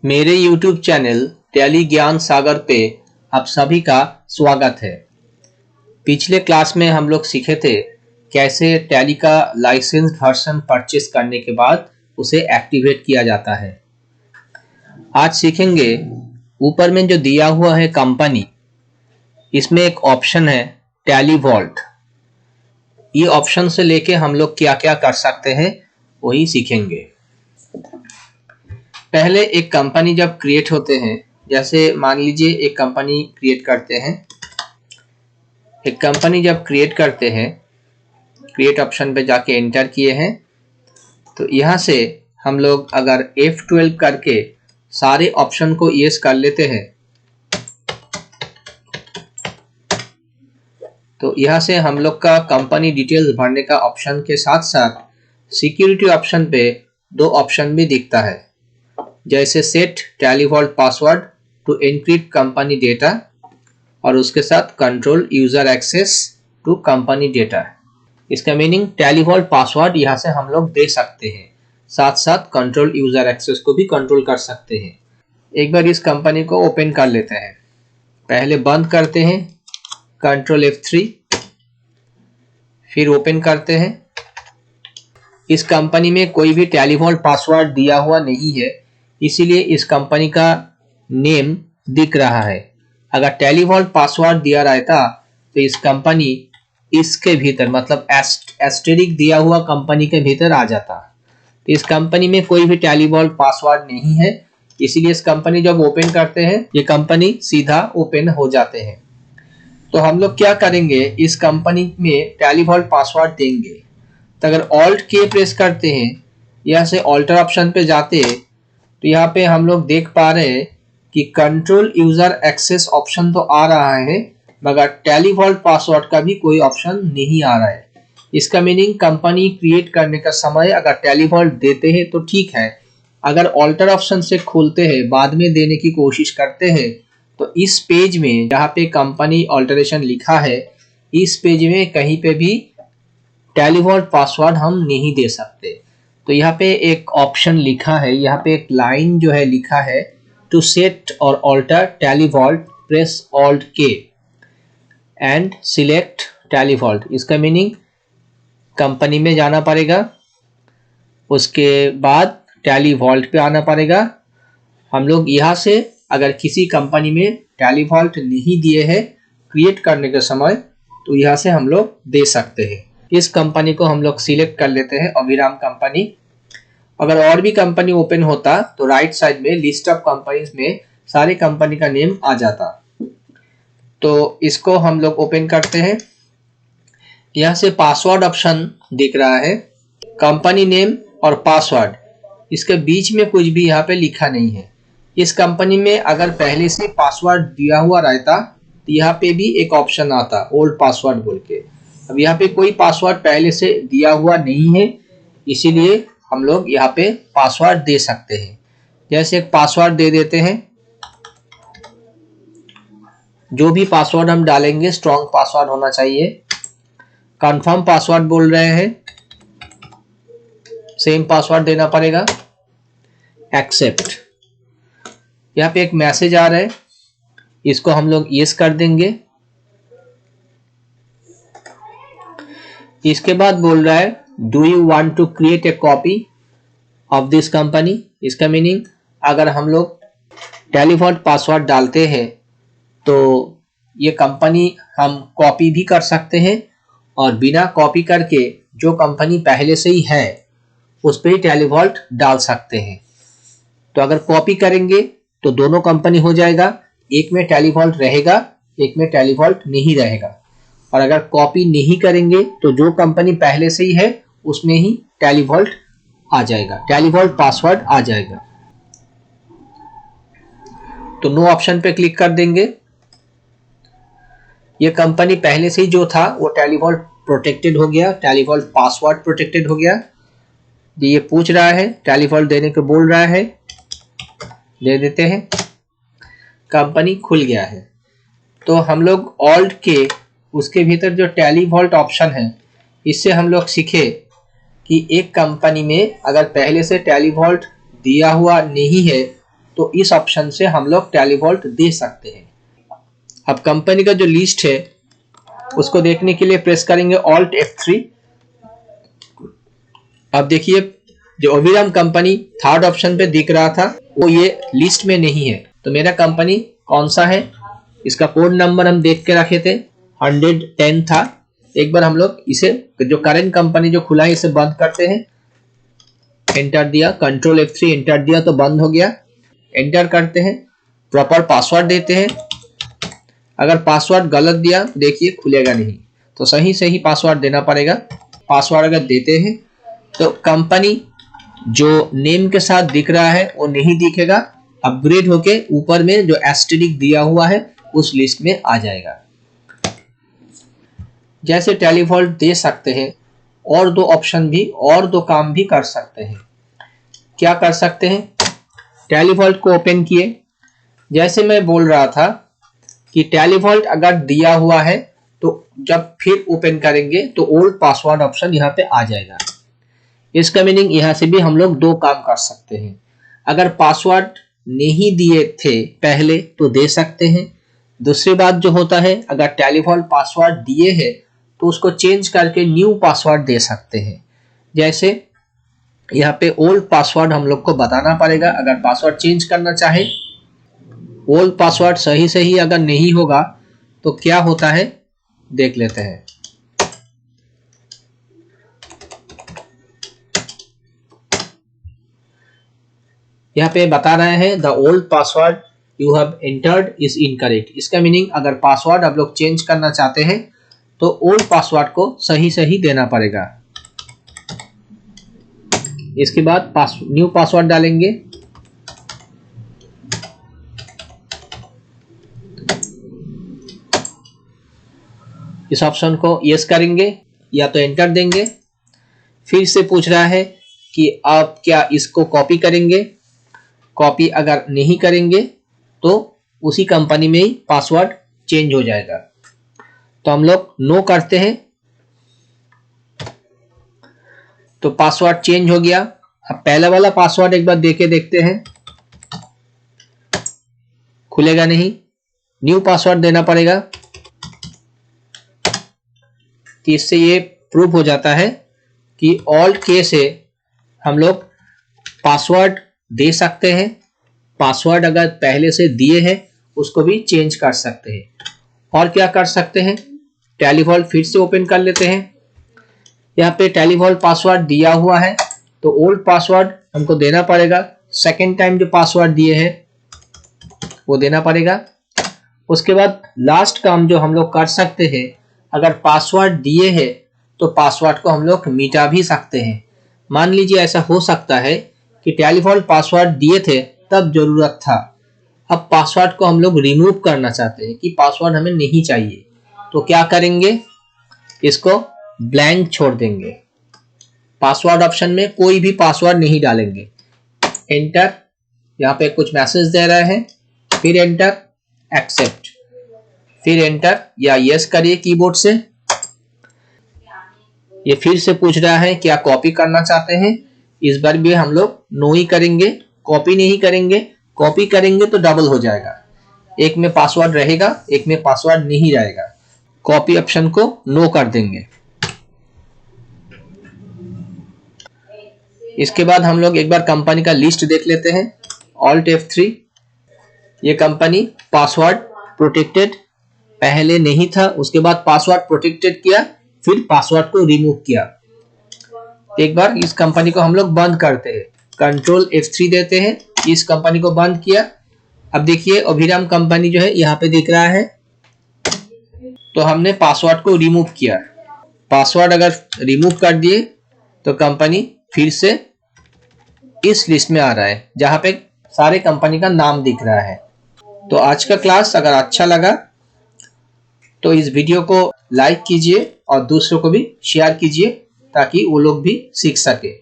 मेरे YouTube channel tally ज्ञान सागर पे आप सभी का स्वागत है। पिछले क्लास में हम लोग सीखे थे कैसे टैली का लाइसेंस वर्जन परचेस करने के बाद उसे एक्टिवेट किया जाता है। आज सीखेंगे ऊपर में जो दिया हुआ है कंपनी, इसमें एक ऑप्शन है टैली वॉल्ट। ये ऑप्शन से लेके हम लोग क्या क्या कर सकते हैं वही सीखेंगे। पहले एक कंपनी जब क्रिएट होते हैं, जैसे मान लीजिए एक कंपनी क्रिएट करते हैं। एक कंपनी जब क्रिएट करते हैं, क्रिएट ऑप्शन पे जाके एंटर किए हैं, तो यहाँ से हम लोग अगर F12 करके सारे ऑप्शन को यस कर लेते हैं, तो यहाँ से हम लोग का कंपनी डिटेल्स भरने का ऑप्शन के साथ साथ सिक्योरिटी ऑप्शन पे दो ऑप्शन भी दिखता है, जैसे set Tally vault password to encrypt company data और उसके साथ control user access to company data. इसका मीनिंग टैली वॉल्ट पासवर्ड यहाँ से हम लोग दे सकते हैं, साथ साथ कंट्रोल यूजर एक्सेस को भी कंट्रोल कर सकते हैं। एक बार इस कंपनी को ओपन कर लेते हैं। पहले बंद करते हैं, कंट्रोल F3, फिर ओपन करते हैं। इस कंपनी में कोई भी टैली वॉल्ट पासवर्ड दिया हुआ नहीं है, इसीलिए इस कंपनी का नेम दिख रहा है। अगर टैली वॉल्ट पासवर्ड दिया रहता तो इस कंपनी इसके भीतर, मतलब एस्टेरिक दिया हुआ कंपनी के भीतर आ जाता। तो इस कंपनी में कोई भी टैली वॉल्ट पासवर्ड नहीं है, इसीलिए इस कंपनी जब ओपन करते हैं ये कंपनी सीधा ओपन हो जाते हैं। तो हम लोग क्या करेंगे, इस कंपनी में टैली वॉल्ट पासवर्ड देंगे। तो अगर ऑल्ट के प्रेस करते हैं, यहाँ से ऑल्टर ऑप्शन पे जाते हैं, तो यहाँ पे हम लोग देख पा रहे हैं कि कंट्रोल यूजर एक्सेस ऑप्शन तो आ रहा है, मगर टैली वॉल्ट पासवर्ड का भी कोई ऑप्शन नहीं आ रहा है। इसका मीनिंग कंपनी क्रिएट करने का समय अगर टैली वॉल्ट देते हैं तो ठीक है, अगर ऑल्टर ऑप्शन से खोलते हैं, बाद में देने की कोशिश करते हैं, तो इस पेज में जहाँ पे कंपनी ऑल्टरेशन लिखा है, इस पेज में कहीं पे भी टैली वॉल्ट पासवर्ड हम नहीं दे सकते। तो यहाँ पे एक ऑप्शन लिखा है, यहाँ पे एक लाइन जो है लिखा है, टू सेट और alter Tally vault press alt के एंड सिलेक्ट टैली वॉल्ट। इसका मीनिंग कंपनी में जाना पड़ेगा, उसके बाद टैली वॉल्ट पे आना पड़ेगा। हम लोग यहाँ से अगर किसी कंपनी में टैली वॉल्ट नहीं दिए हैं क्रिएट करने के समय, तो यहाँ से हम लोग दे सकते हैं। इस कंपनी को हम लोग सिलेक्ट कर लेते हैं, अभिराम कंपनी। अगर और भी कंपनी ओपन होता तो राइट साइड में लिस्ट ऑफ कंपनीज में सारे कंपनी का नेम आ जाता। तो इसको हम लोग ओपन करते हैं। यहाँ से पासवर्ड ऑप्शन दिख रहा है, कंपनी नेम और पासवर्ड, इसके बीच में कुछ भी यहाँ पे लिखा नहीं है। इस कंपनी में अगर पहले से पासवर्ड दिया हुआ रहता तो यहाँ पे भी एक ऑप्शन आता ओल्ड पासवर्ड बोल के। अब यहाँ पे कोई पासवर्ड पहले से दिया हुआ नहीं है, इसीलिए हम लोग यहाँ पे पासवर्ड दे सकते हैं। जैसे एक पासवर्ड दे देते हैं, जो भी पासवर्ड हम डालेंगे स्ट्रॉन्ग पासवर्ड होना चाहिए। कंफर्म पासवर्ड बोल रहे हैं, सेम पासवर्ड देना पड़ेगा। एक्सेप्ट, यहाँ पे एक मैसेज आ रहा है, इसको हम लोग यस कर देंगे। इसके बाद बोल रहा है do you want to create a copy of this company. इसका मीनिंग अगर हम लोग टैली वॉल्ट पासवर्ड डालते हैं तो ये कंपनी हम कॉपी भी कर सकते हैं, और बिना कॉपी करके जो कंपनी पहले से ही है उस पर ही टैली वॉल्ट डाल सकते हैं। तो अगर कॉपी करेंगे तो दोनों कंपनी हो जाएगा, एक में टैली वॉल्ट रहेगा, एक में टैली वॉल्ट नहीं रहेगा। और अगर कॉपी नहीं करेंगे तो जो कंपनी पहले से ही है उसमें ही टैली वॉल्ट आ जाएगा, टैली वॉल्ट पासवर्ड आ जाएगा। तो नो ऑप्शन पे क्लिक कर देंगे। ये कंपनी पहले से ही जो था वो टैली वॉल्ट प्रोटेक्टेड हो गया, टैली वॉल्ट पासवर्ड प्रोटेक्टेड हो गया। ये पूछ रहा है, टैली वॉल्ट देने को बोल रहा है, दे देते हैं। कंपनी खुल गया है। तो हम लोग ऑल्ट के उसके भीतर जो टैली वॉल्ट ऑप्शन है, इससे हम लोग सीखे कि एक कंपनी में अगर पहले से टैली वॉल्ट दिया हुआ नहीं है तो इस ऑप्शन से हम लोग टेलीवॉल्ट दे सकते हैं। अब कंपनी का जो लिस्ट है उसको देखने के लिए प्रेस करेंगे Alt F3। अब देखिए जो अभिराम कंपनी थर्ड ऑप्शन पे दिख रहा था वो ये लिस्ट में नहीं है। तो मेरा कंपनी कौन सा है, इसका कोड नंबर हम देख के रखे थे 110 था। एक बार हम लोग इसे जो करंट कंपनी जो खुला है इसे बंद करते हैं। एंटर दिया, Ctrl F3 एंटर दिया तो बंद हो गया। एंटर करते हैं, प्रॉपर पासवर्ड देते हैं। अगर पासवर्ड गलत दिया देखिए खुलेगा नहीं, तो सही पासवर्ड देना पड़ेगा। पासवर्ड अगर देते हैं तो कंपनी जो नेम के साथ दिख रहा है वो नहीं दिखेगा, अपग्रेड होके ऊपर में जो एस्टेरिक दिया हुआ है उस लिस्ट में आ जाएगा। जैसे टेलीवॉल्ट दे सकते हैं और दो ऑप्शन भी और दो काम भी कर सकते हैं। क्या कर सकते हैं, टेलीवॉल्ट को ओपन किए। जैसे मैं बोल रहा था कि टेलीवॉल्ट अगर दिया हुआ है तो जब फिर ओपन करेंगे तो ओल्ड पासवर्ड ऑप्शन यहाँ पे आ जाएगा। इसका मीनिंग यहाँ से भी हम लोग दो काम कर सकते हैं। अगर पासवर्ड नहीं दिए थे पहले तो दे सकते हैं। दूसरी बात जो होता है, अगर टेलीवॉल्ट पासवर्ड दिए हैं तो उसको चेंज करके न्यू पासवर्ड दे सकते हैं। जैसे यहाँ पे ओल्ड पासवर्ड हम लोग को बताना पड़ेगा। अगर पासवर्ड चेंज करना चाहे, ओल्ड पासवर्ड सही अगर नहीं होगा तो क्या होता है देख लेते हैं। यहाँ पे बता रहे हैं the old password you have entered is incorrect. इसका मीनिंग अगर पासवर्ड आप लोग चेंज करना चाहते हैं तो ओल्ड पासवर्ड को सही देना पड़ेगा। इसके बाद न्यू पासवर्ड डालेंगे। इस ऑप्शन को यस करेंगे या तो एंटर देंगे। फिर से पूछ रहा है कि आप क्या इसको कॉपी करेंगे। कॉपी अगर नहीं करेंगे तो उसी कंपनी में ही पासवर्ड चेंज हो जाएगा। तो हम लोग नो करते हैं तो पासवर्ड चेंज हो गया। अब पहला वाला पासवर्ड एक बार देके देखते हैं, खुलेगा नहीं, न्यू पासवर्ड देना पड़ेगा। तो इससे ये प्रूव हो जाता है कि ऑल्ट के से हम लोग पासवर्ड दे सकते हैं। पासवर्ड अगर पहले से दिए हैं उसको भी चेंज कर सकते हैं। और क्या कर सकते हैं, टेलीवॉल्ट फिर से ओपन कर लेते हैं। यहाँ पे टेलीवॉल्ट पासवर्ड दिया हुआ है तो ओल्ड पासवर्ड हमको देना पड़ेगा। सेकेंड टाइम जो पासवर्ड दिए हैं वो देना पड़ेगा। उसके बाद लास्ट काम जो हम लोग कर सकते हैं, अगर पासवर्ड दिए हैं तो पासवर्ड को हम लोग मिटा भी सकते हैं। मान लीजिए ऐसा हो सकता है कि टेलीवॉल्ट पासवर्ड दिए थे तब जरूरत था, अब पासवर्ड को हम लोग रिमूव करना चाहते हैं कि पासवर्ड हमें नहीं चाहिए, तो क्या करेंगे, इसको ब्लैंक छोड़ देंगे। पासवर्ड ऑप्शन में कोई भी पासवर्ड नहीं डालेंगे। एंटर, यहाँ पे कुछ मैसेज दे रहे हैं, फिर एंटर, एक्सेप्ट, फिर एंटर या यस करिए कीबोर्ड से। ये फिर से पूछ रहा है क्या कॉपी करना चाहते हैं। इस बार भी हम लोग नो ही करेंगे, कॉपी नहीं करेंगे। कॉपी करेंगे तो डबल हो जाएगा, एक में पासवर्ड रहेगा एक में पासवर्ड नहीं रहेगा। कॉपी ऑप्शन को नो कर देंगे। इसके बाद हम लोग एक बार कंपनी का लिस्ट देख लेते हैं, Alt F3। ये कंपनी पासवर्ड प्रोटेक्टेड पहले नहीं था, उसके बाद पासवर्ड प्रोटेक्टेड किया, फिर पासवर्ड को रिमूव किया। एक बार इस कंपनी को हम लोग बंद करते हैं, Ctrl F3 देते हैं, इस कंपनी को बंद किया। अब देखिए अभिराम कंपनी जो है यहाँ पे दिख रहा है, तो हमने पासवर्ड को रिमूव किया। पासवर्ड अगर रिमूव कर दिए तो कंपनी फिर से इस लिस्ट में आ रहा है जहां पे सारे कंपनी का नाम दिख रहा है। तो आज का क्लास अगर अच्छा लगा तो इस वीडियो को लाइक कीजिए और दूसरों को भी शेयर कीजिए ताकि वो लोग भी सीख सके।